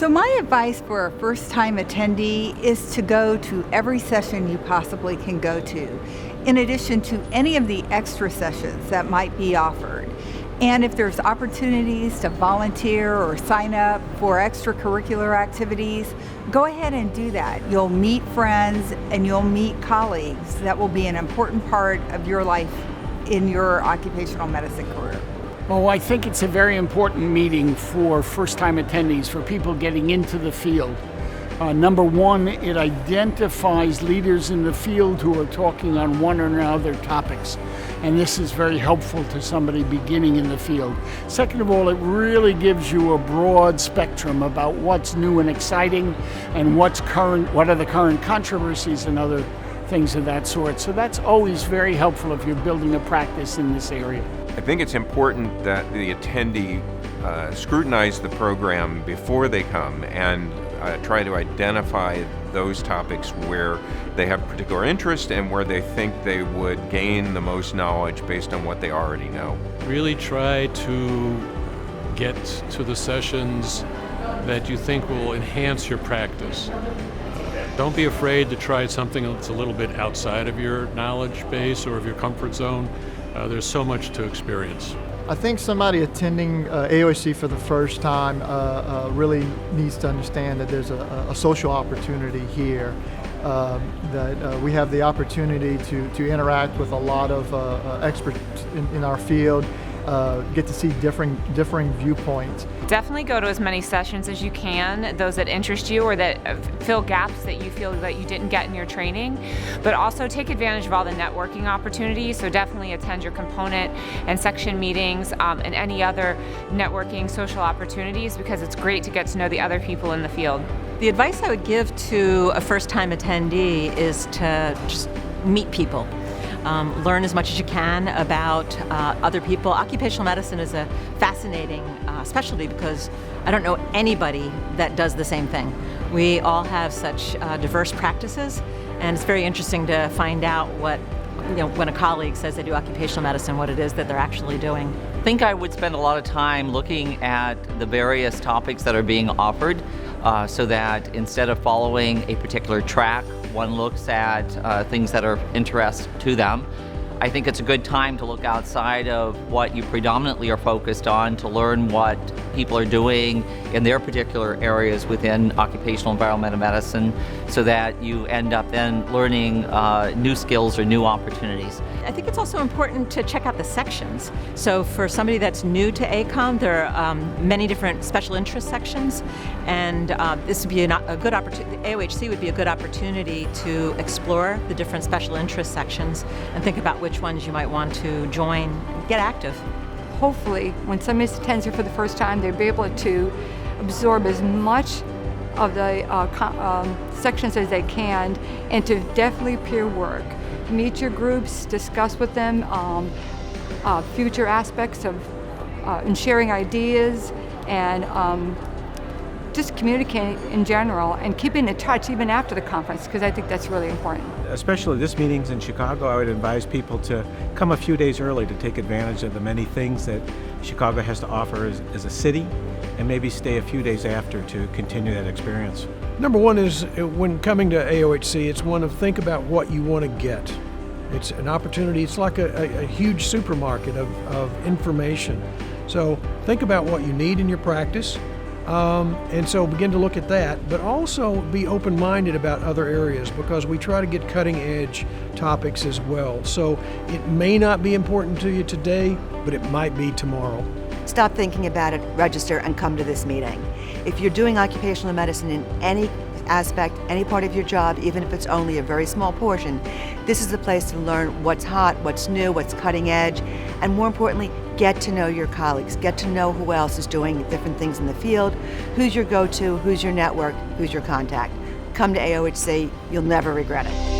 So my advice for a first-time attendee is to go to every session you possibly can go to, in addition to any of the extra sessions that might be offered. And if there's opportunities to volunteer or sign up for extracurricular activities, go ahead and do that. You'll meet friends and you'll meet colleagues that will be an important part of your life in your occupational medicine career. Well, I think it's a very important meeting for first-time attendees, for people getting into the field. Number one, it identifies leaders in the field who are talking on one or another topics, and this is very helpful to somebody beginning in the field. Second of all, it really gives you a broad spectrum about what's new and exciting and what's current, what are the current controversies and other things of that sort. So that's always very helpful if you're building a practice in this area. I think it's important that the attendee scrutinize the program before they come and try to identify those topics where they have particular interest and where they think they would gain the most knowledge based on what they already know. Really try to get to the sessions that you think will enhance your practice. Don't be afraid to try something that's a little bit outside of your knowledge base or of your comfort zone. There's so much to experience. I think somebody attending AOHC for the first time really needs to understand that there's a social opportunity here, that we have the opportunity to interact with a lot of experts in our field, get to see differing viewpoints. Definitely go to as many sessions as you can, those that interest you or that fill gaps that you feel that you didn't get in your training, but also take advantage of all the networking opportunities. So definitely attend your component and section meetings and any other networking social opportunities, because it's great to get to know the other people in the field. The advice I would give to a first-time attendee is to just meet people. Learn as much as you can about other people. Occupational medicine is a fascinating specialty because I don't know anybody that does the same thing. We all have such diverse practices, and it's very interesting to find out what, when a colleague says they do occupational medicine, what it is that they're actually doing. I think I would spend a lot of time looking at the various topics that are being offered so that instead of following a particular track, one looks at things that are interest to them. I think it's a good time to look outside of what you predominantly are focused on to learn what people are doing in their particular areas within occupational environmental medicine, so that you end up then learning new skills or new opportunities. I think it's also important to check out the sections. So for somebody that's new to ACOEM, there are many different special interest sections, and this would be a good opportunity. AOHC would be a good opportunity to explore the different special interest sections and think about which ones you might want to join. Get active. Hopefully, when somebody attends here for the first time, they'll be able to absorb as much of the sections as they can, and to definitely peer work. Meet your groups, discuss with them future aspects of and sharing ideas, and just communicating in general and keeping in touch even after the conference, because I think that's really important. Especially this meeting's in Chicago, I would advise people to come a few days early to take advantage of the many things that Chicago has to offer as a city, and maybe stay a few days after to continue that experience. Number one is, when coming to AOHC, it's one of think about what you want to get. It's an opportunity, it's like a huge supermarket of information. So think about what you need in your practice, and so begin to look at that, but also be open-minded about other areas, because we try to get cutting-edge topics as well. So it may not be important to you today, but it might be tomorrow. Stop thinking about it, register, and come to this meeting. If you're doing occupational medicine in any aspect, any part of your job, even if it's only a very small portion, this is the place to learn what's hot, what's new, what's cutting edge, and more importantly, get to know your colleagues, get to know who else is doing different things in the field, who's your go-to, who's your network, who's your contact. Come to AOHC, you'll never regret it.